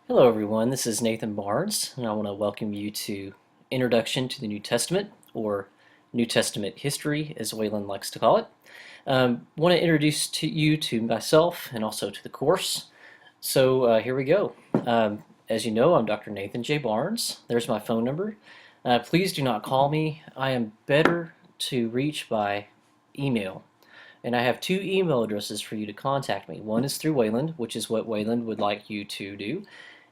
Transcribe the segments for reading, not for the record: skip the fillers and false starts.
Hello everyone, this is Nathan Barnes, and I want to welcome you to Introduction to the New Testament, or New Testament History, as Wayland likes to call it. Want to introduce you to myself and also to the course. So here we go. As you know, I'm Dr. Nathan J. Barnes. There's my phone number. Please do not call me. I am better to reach by email. And I have two email addresses for you to contact me. One is through Wayland, which is what Wayland would like you to do,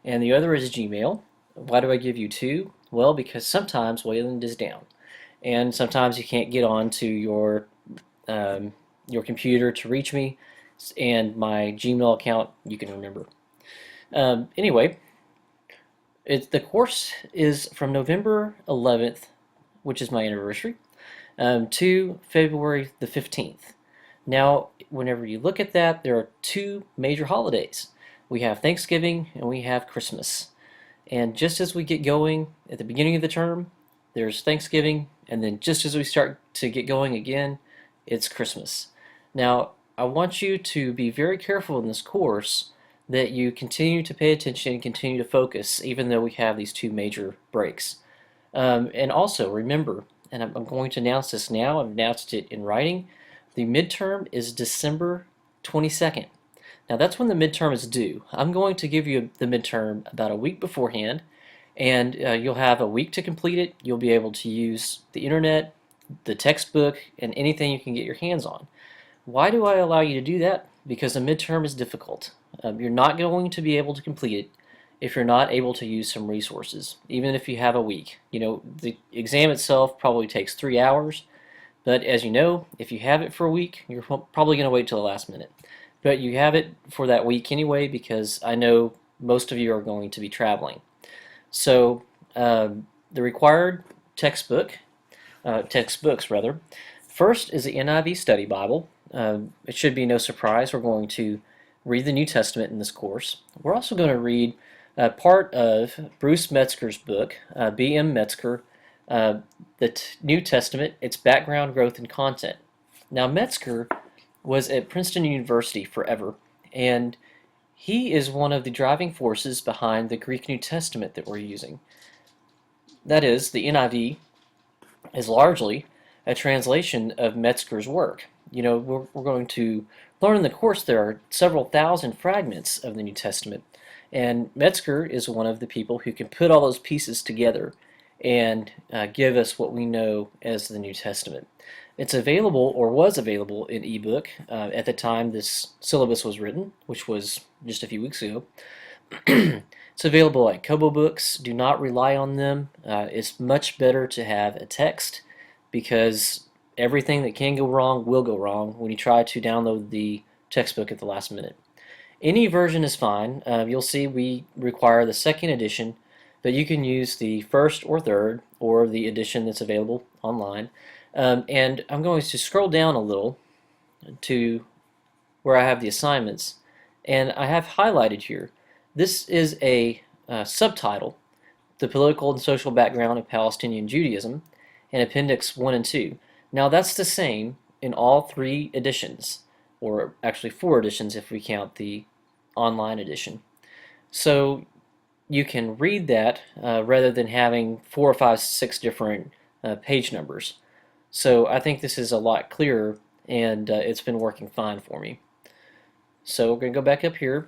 and the other is Gmail. Why do I give you two? Well, because sometimes Wayland is down, and sometimes you can't get on to your computer to reach me, and my Gmail account you can remember. Anyway, the course is from November 11th, which is my anniversary, to February the 15th. Now, whenever you look at that, there are two major holidays. We have Thanksgiving and we have Christmas. And just as we get going at the beginning of the term, there's Thanksgiving, and then just as we start to get going again, it's Christmas. Now, I want you to be very careful in this course that you continue to pay attention and continue to focus, even though we have these two major breaks. And also, remember, and I'm going to announce this now, I've announced it in writing, the midterm is December 22nd. Now that's when the midterm is due. I'm going to give you the midterm about a week beforehand, and you'll have a week to complete it. You'll be able to use the internet, the textbook, and anything you can get your hands on. Why do I allow you to do that? Because the midterm is difficult. You're not going to be able to complete it if you're not able to use some resources, even if you have a week. You know, the exam itself probably takes 3 hours, but as you know, if you have it for a week, you're probably going to wait till the last minute. But you have it for that week anyway, because I know most of you are going to be traveling. So the required textbooks rather. First is the NIV Study Bible. It should be no surprise we're going to read the New Testament in this course. We're also going to read part of Bruce Metzger's book, B.M. Metzger, the New Testament, its background, growth, and content. Now, Metzger was at Princeton University forever, and he is one of the driving forces behind the Greek New Testament that we're using. That is, the NIV is largely a translation of Metzger's work. You know, we're going to learn in the course there are several thousand fragments of the New Testament, and Metzger is one of the people who can put all those pieces together and give us what we know as the New Testament. It's available, or was available, in ebook at the time this syllabus was written, which was just a few weeks ago. It's available at Kobo Books. Do not rely on them. It's much better to have a text, because everything that can go wrong will go wrong when you try to download the textbook at the last minute. Any version is fine. You'll see we require the second edition, but you can use the first or third, or the edition that's available online. And I'm going to scroll down a little to where I have the assignments, and I have highlighted here. This is a subtitle, The Political and Social Background of Palestinian Judaism, in Appendix 1 and 2. Now that's the same in all three editions, or actually 4 editions if we count the online edition. So you can read that rather than having 4, 5, 6 different page numbers. So I think this is a lot clearer, and it's been working fine for me. So we're going to go back up here.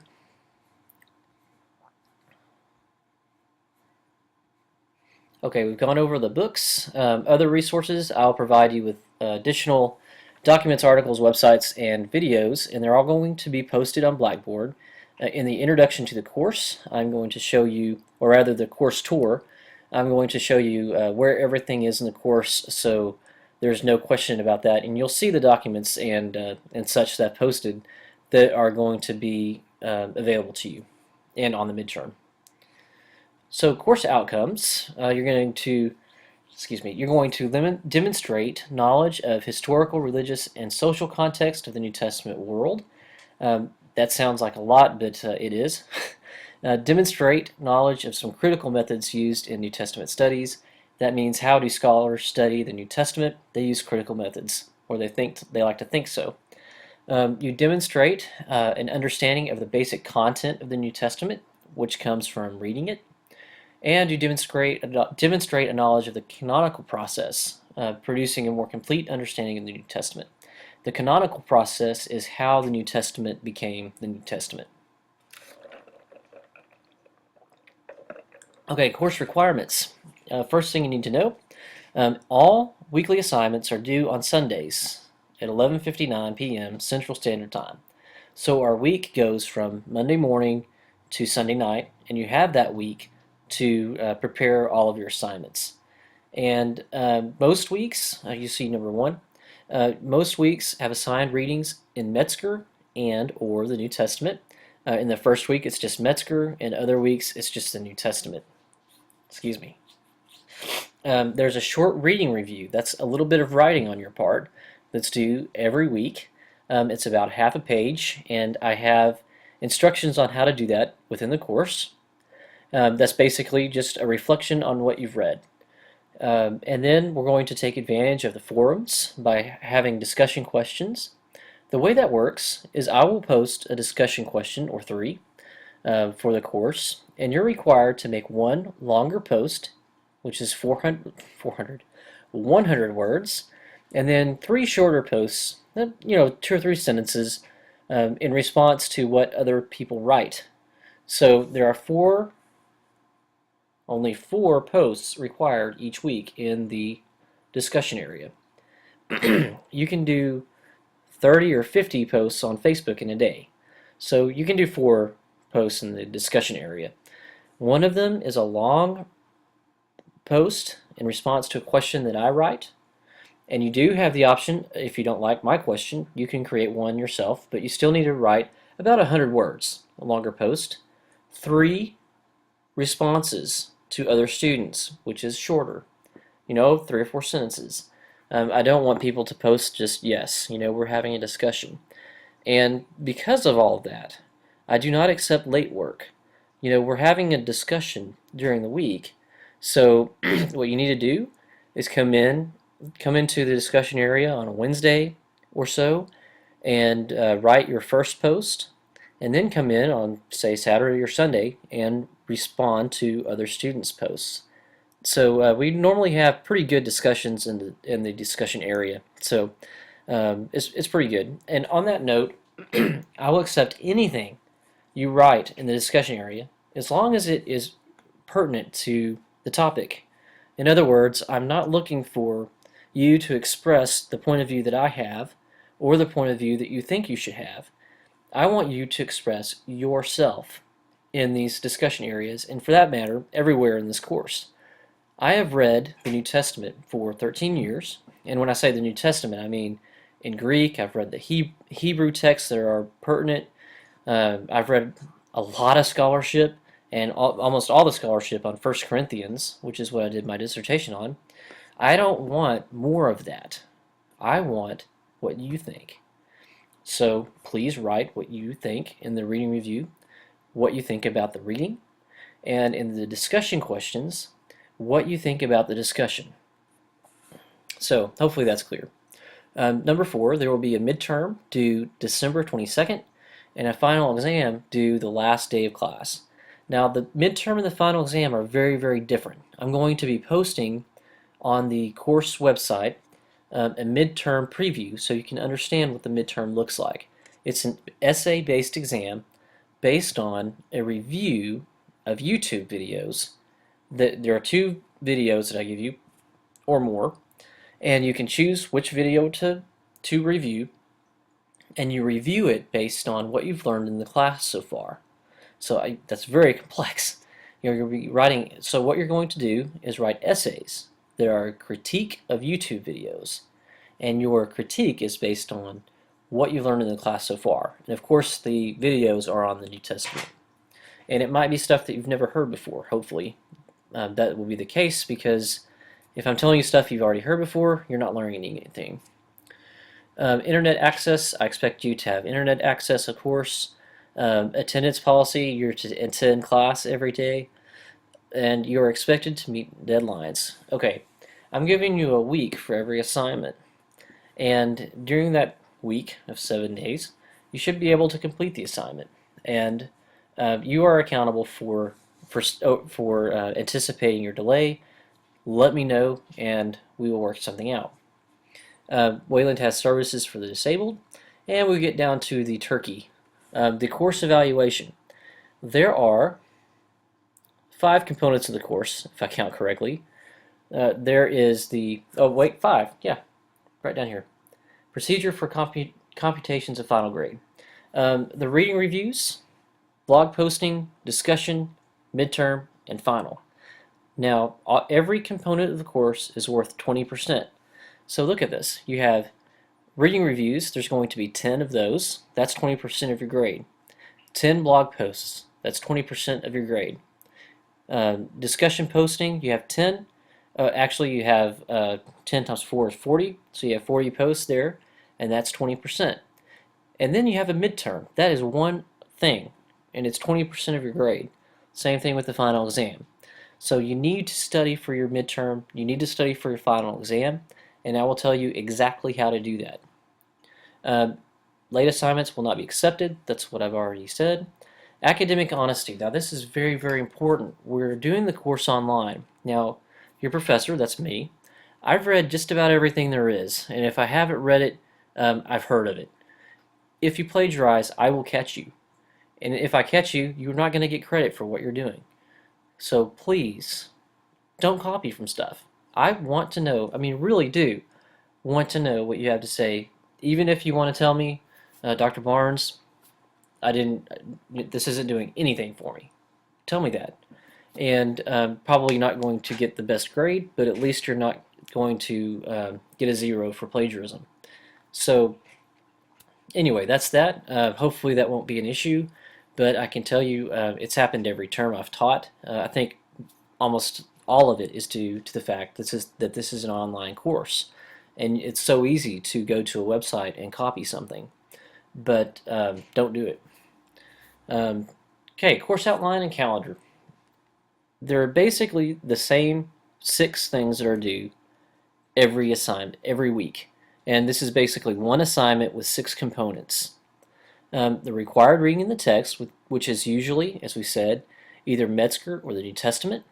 Okay, we've gone over the books. Other resources, I'll provide you with additional documents, articles, websites, and videos, and they're all going to be posted on Blackboard. In the introduction to the course, I'm going to show you, or rather the course tour, I'm going to show you where everything is in the course, so there's no question about that. And you'll see the documents and such that I've posted that are going to be available to you and on the midterm. So course outcomes, you're going to demonstrate knowledge of historical, religious, and social context of the New Testament world. That sounds like a lot, but it is. Demonstrate knowledge of some critical methods used in New Testament studies. That means, how do scholars study the New Testament? They use critical methods, or they like to think so. You demonstrate an understanding of the basic content of the New Testament, which comes from reading it, and you demonstrate a knowledge of the canonical process, producing a more complete understanding of the New Testament. The canonical process is how the New Testament became the New Testament. Okay, course requirements. First thing you need to know, all weekly assignments are due on Sundays at 11:59 p.m. Central Standard Time. So our week goes from Monday morning to Sunday night, and you have that week to prepare all of your assignments. And most weeks, you see number one, most weeks have assigned readings in Metzger and or the New Testament. In the first week, it's just Metzger, and other weeks, it's just the New Testament. Excuse me. There's a short reading review. That's a little bit of writing on your part that's due every week. It's about half a page, and I have instructions on how to do that within the course. That's basically just a reflection on what you've read. And then we're going to take advantage of the forums by having discussion questions. The way that works is I will post a discussion question or three for the course, and you're required to make one longer post, which is 100 words, and then three shorter posts, 2 or 3 sentences in response to what other people write. So there are only 4 posts required each week in the discussion area. You can do 30 or 50 posts on Facebook in a day. So you can do 4 posts in the discussion area. One of them is a long post in response to a question that I write. And you do have the option, if you don't like my question, you can create one yourself, but you still need to write about 100 words, a longer post. 3 responses to other students, which is shorter, 3 or 4 sentences. I don't want people to post just yes, we're having a discussion. And because of all of that, I do not accept late work. We're having a discussion during the week, so what you need to do is come into the discussion area on a Wednesday or so and write your first post, and then come in on, say, Saturday or Sunday and respond to other students' posts. So we normally have pretty good discussions in the discussion area. So it's pretty good. And on that note, I will accept anything you write in the discussion area as long as it is pertinent to the topic. In other words, I'm not looking for you to express the point of view that I have or the point of view that you think you should have. I want you to express yourself in these discussion areas, and for that matter, everywhere in this course. I have read the New Testament for 13 years, and when I say the New Testament, I mean in Greek. I've read the Hebrew texts that are pertinent. I've read a lot of scholarship, and almost all the scholarship on 1 Corinthians, which is what I did my dissertation on. I don't want more of that. I want what you think. So please write what you think in the reading review, what you think about the reading, and in the discussion questions, what you think about the discussion. So hopefully that's clear. Number 4, there will be a midterm due December 22nd and a final exam due the last day of class. Now the midterm and the final exam are very, very different. I'm going to be posting on the course website a midterm preview so you can understand what the midterm looks like. It's an essay-based exam based on a review of YouTube videos. There are 2 videos that I give you or more, and you can choose which video to review, and you review it based on what you've learned in the class so far. So that's very complex. You're going to be writing, so what you're going to do is write essays. There are a critique of YouTube videos, and your critique is based on what you've learned in the class so far. And of course the videos are on the New Testament. And it might be stuff that you've never heard before, hopefully. That will be the case, because if I'm telling you stuff you've already heard before, you're not learning anything. Internet access, I expect you to have internet access, of course. Attendance policy, you're to attend class every day, and you're expected to meet deadlines. Okay, I'm giving you a week for every assignment, and during that week of 7 days, you should be able to complete the assignment. And You are accountable for anticipating your delay. Let me know, and we will work something out. Wayland has services for the disabled, and we get down to the turkey. The course evaluation. There are 5 components of the course, if I count correctly. There is the, oh wait, 5, yeah, right down here. Procedure for computations of final grade. The reading reviews, blog posting, discussion, midterm, and final. Now, every component of the course is worth 20%. So look at this. You have reading reviews, there's going to be 10 of those. That's 20% of your grade. 10 blog posts, that's 20% of your grade. Discussion posting, you have 10. Actually, you have 10 times 4 is 40, so you have 40 posts there, and that's 20%. And then you have a midterm. That is one thing, and it's 20% of your grade. Same thing with the final exam. So you need to study for your midterm, you need to study for your final exam, and I will tell you exactly how to do that. Late assignments will not be accepted. That's what I've already said. Academic honesty. Now this is very, very important. We're doing the course online. Now, your professor, that's me, I've read just about everything there is, and if I haven't read it, I've heard of it. If you plagiarize, I will catch you. And if I catch you, you're not going to get credit for what you're doing. So please, don't copy from stuff. I want to know, I mean, really do want to know what you have to say. Even if you want to tell me, Dr. Barnes, this isn't doing anything for me. Tell me that. And probably not going to get the best grade, but at least you're not going to get a 0 for plagiarism. So anyway, that's that. Hopefully that won't be an issue, but I can tell you it's happened every term I've taught. I think almost all of it is due to the fact that this is an online course, and it's so easy to go to a website and copy something, but don't do it. Okay, course outline and calendar. There are basically the same 6 things that are due every assignment, every week. And this is basically one assignment with 6 components. The required reading in the text, which is usually, as we said, either Metzger or the New Testament.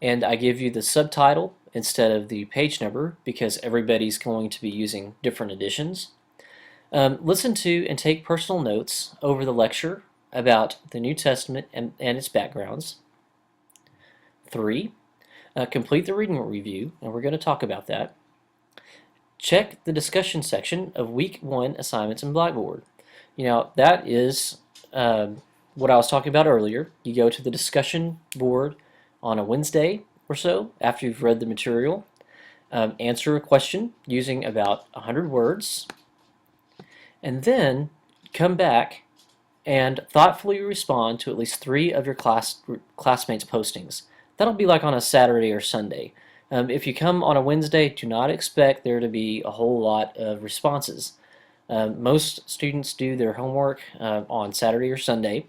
And I give you the subtitle instead of the page number because everybody's going to be using different editions. Listen to and take personal notes over the lecture about the New Testament and its backgrounds. 3. Complete the reading review, and we're going to talk about that. Check the discussion section of Week 1 assignments in Blackboard. You know, that is what I was talking about earlier. You go to the discussion board on a Wednesday or so after you've read the material. Answer a question using about 100 words, and then come back and thoughtfully respond to at least 3 of your classmates' postings. That'll be like on a Saturday or Sunday. If you come on a Wednesday, do not expect there to be a whole lot of responses. Most students do their homework on Saturday or Sunday,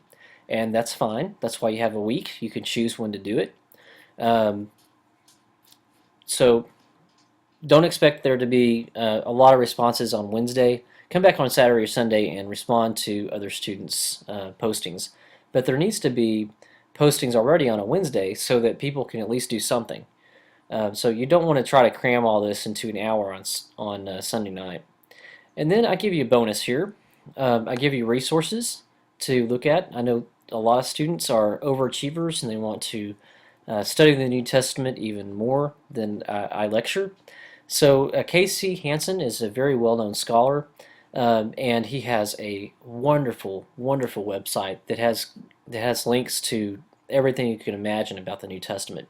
and that's fine. That's why you have a week. You can choose when to do it. So don't expect there to be a lot of responses on Wednesday. Come back on Saturday or Sunday and respond to other students' postings. But there needs to be postings already on a Wednesday so that people can at least do something. So you don't want to try to cram all this into an hour on Sunday night. And then I give you a bonus here. I give you resources to look at. I know a lot of students are overachievers and they want to study the New Testament even more than I lecture. So Casey Hansen is a very well-known scholar, and he has a wonderful, wonderful website that has links to everything you can imagine about the New Testament.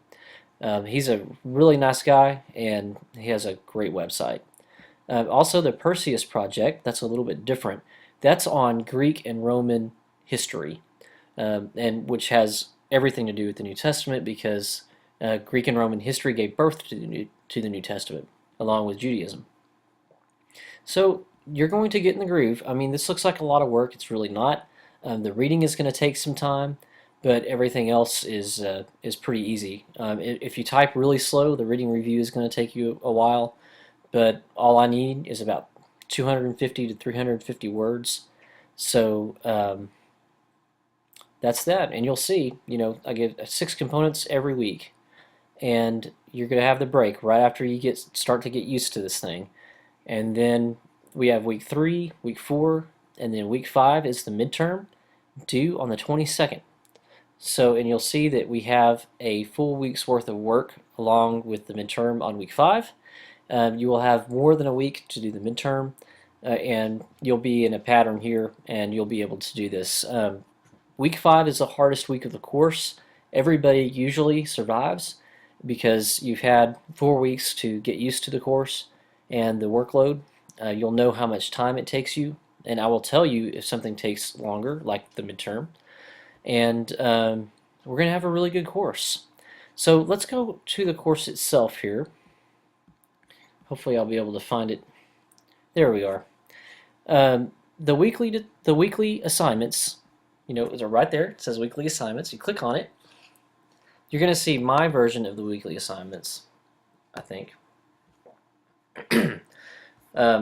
He's a really nice guy, and he has a great website. Also, the Perseus Project, that's a little bit different. That's on Greek and Roman history, and which has everything to do with the New Testament because Greek and Roman history gave birth to the New Testament, along with Judaism. So you're going to get in the groove. I mean, this looks like a lot of work. It's really not. The reading is going to take some time, but everything else is pretty easy. If you type really slow, the reading review is going to take you a while, but all I need is about 250 to 350 words. So that's that. And you'll see, I get 6 components every week, and you're going to have the break right after you start to get used to this thing. And then we have week 3, week 4, and then week 5 is the midterm due on the 22nd. So, and you'll see that we have a full week's worth of work along with the midterm on week 5. You will have more than a week to do the midterm, and you'll be in a pattern here, and you'll be able to do this. Week 5 is the hardest week of the course. Everybody usually survives because you've had 4 weeks to get used to the course and the workload. You'll know how much time it takes you, and I will tell you if something takes longer, like the midterm. And we're going to have a really good course. So let's go to the course itself here. Hopefully I'll be able to find it. There we are. The weekly assignments, are right there. It says weekly assignments. You click on it. You're going to see my version of the weekly assignments, I think. I've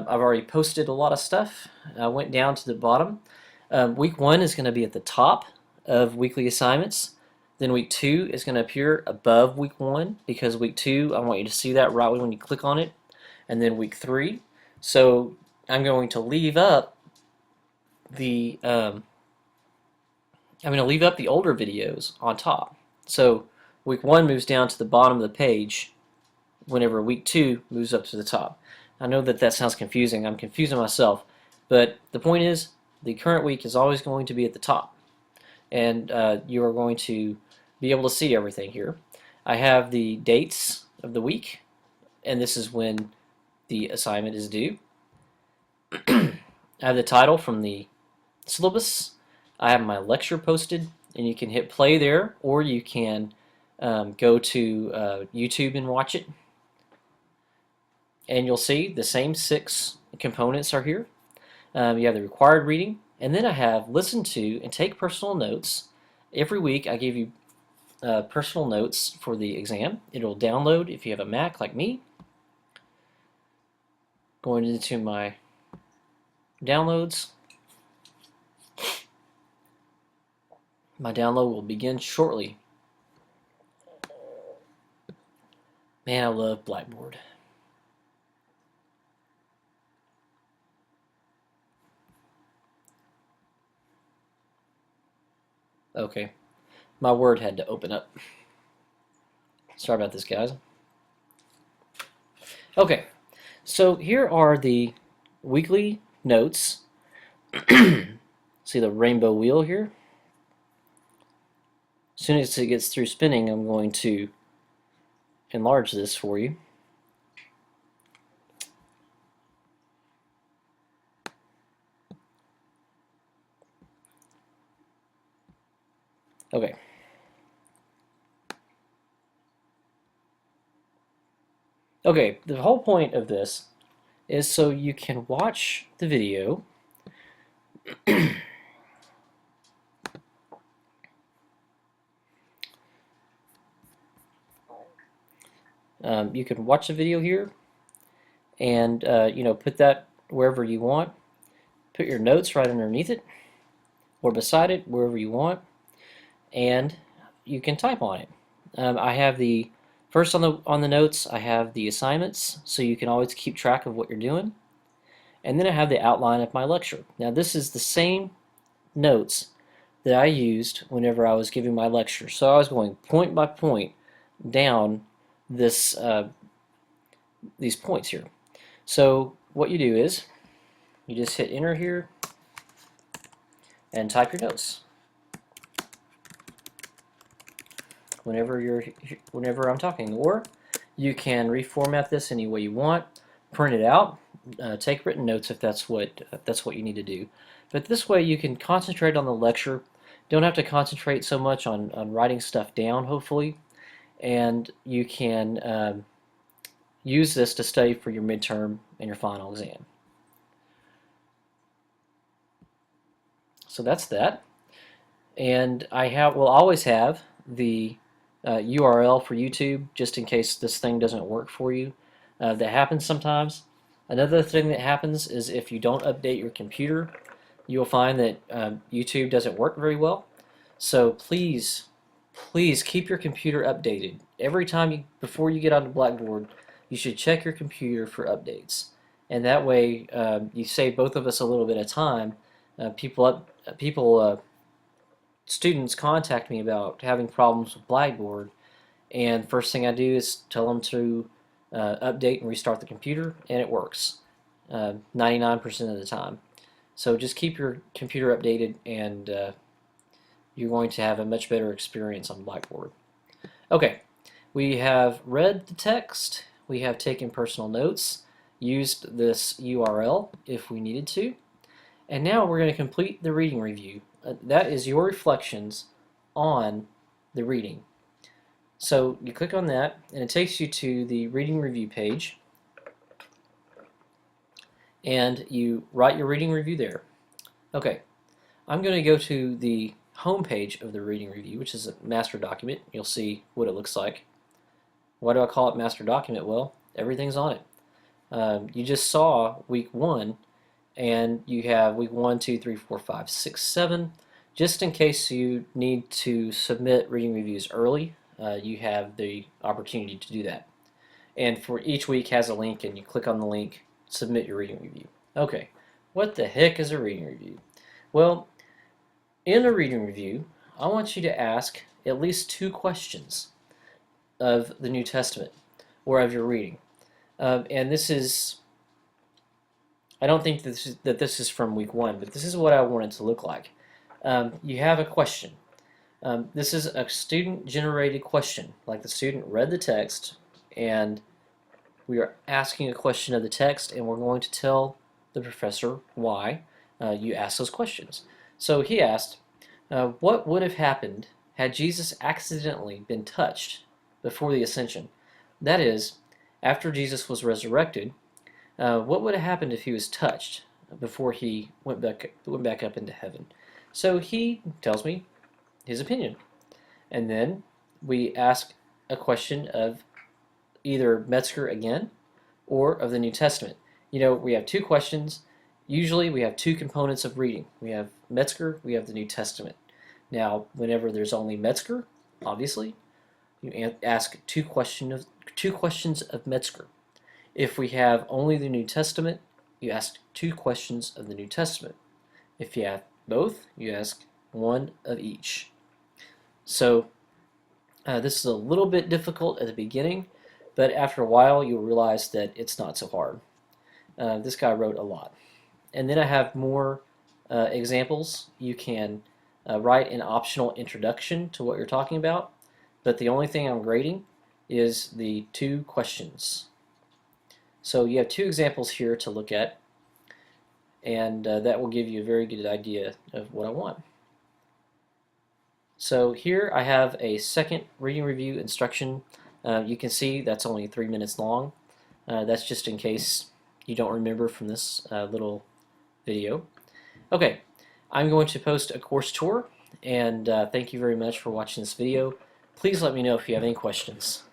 already posted a lot of stuff. I went down to the bottom. Week 1 is going to be at the top of weekly assignments. Then week 2 is going to appear above week 1 because week 2, I want you to see that right when you click on it. And then week 3. So I'm going to leave up the older videos on top. So week 1 moves down to the bottom of the page whenever week 2 moves up to the top. I know that sounds confusing. I'm confusing myself. But the point is, the current week is always going to be at the top. And you are going to be able to see everything here. I have the dates of the week, and this is when the assignment is due. I have the title from the syllabus. I have my lecture posted, and you can hit play there, or you can go to YouTube and watch it. And you'll see the same 6 components are here. You have the required reading, and then I have listen to and take personal notes. Every week I give you personal notes for the exam. It'll download if you have a Mac like me. Going into my downloads. My download will begin shortly. Man, I love Blackboard. Okay, my Word had to open up. Sorry about this, guys. Okay, so here are the weekly notes. See the rainbow wheel here? As soon as it gets through spinning, I'm going to enlarge this for you. Okay. Okay, the whole point of this is so you can watch the video you can watch the video here and put that wherever you want. Put your notes right underneath it or beside it, wherever you want, and you can type on it. I have the first on the notes. I have the assignments, so you can always keep track of what you're doing. And then I have the outline of my lecture. Now this is the same notes that I used whenever I was giving my lecture. So I was going point by point down this these points here. So what you do is you just hit enter here and type your notes. Whenever I'm talking, or you can reformat this any way you want, print it out, take written notes if that's what you need to do. But this way you can concentrate on the lecture. Don't have to concentrate so much on writing stuff down, hopefully, and you can use this to study for your midterm and your final exam. So that's that, and will always have the URL for YouTube just in case this thing doesn't work for you. That happens sometimes. Another thing that happens is if you don't update your computer, you'll find that YouTube doesn't work very well. So please, please keep your computer updated. Every time before you get onto Blackboard, you should check your computer for updates. And that way, you save both of us a little bit of time. People, students contact me about having problems with Blackboard, and first thing I do is tell them to update and restart the computer, and it works 99% of the time. So just keep your computer updated, and you're going to have a much better experience on Blackboard. Okay, we have read the text, we have taken personal notes, used this URL if we needed to, and now we're going to complete the reading review. That is your reflections on the reading. So you click on that, and it takes you to the reading review page, and you write your reading review there. Okay, I'm going to go to the home page of the reading review, which is a master document. You'll see what it looks like. Why do I call it master document? Well, everything's on it. You just saw week 1, and you have week 1, 2, 3, 4, 5, 6, 7. Just in case you need to submit reading reviews early, you have the opportunity to do that. And for each week has a link, and you click on the link, submit your reading review. Okay, what the heck is a reading review? Well, in a reading review, I want you to ask at least 2 questions of the New Testament or of your reading. And this is, I don't think that this is from week 1, but this is what I want it to look like. You have a question. This is a student-generated question, like the student read the text, and we are asking a question of the text, and we're going to tell the professor why you asked those questions. So he asked, what would have happened had Jesus accidentally been touched before the ascension? That is, after Jesus was resurrected, what would have happened if he was touched before he went back up into heaven? So he tells me his opinion. And then we ask a question of either Metzger again or of the New Testament. You know, we have 2 questions. Usually we have 2 components of reading. We have Metzger, we have the New Testament. Now, whenever there's only Metzger, obviously, you ask 2 questions of Metzger. If we have only the New Testament, you ask 2 questions of the New Testament. If you have both, you ask 1 of each. So this is a little bit difficult at the beginning, but after a while you'll realize that it's not so hard. This guy wrote a lot. And then I have more examples. You can write an optional introduction to what you're talking about, but the only thing I'm grading is the 2 questions. So you have 2 examples here to look at, and that will give you a very good idea of what I want. So here I have a second reading review instruction. You can see that's only 3 minutes long. That's just in case you don't remember from this little video. Okay, I'm going to post a course tour, and thank you very much for watching this video. Please let me know if you have any questions.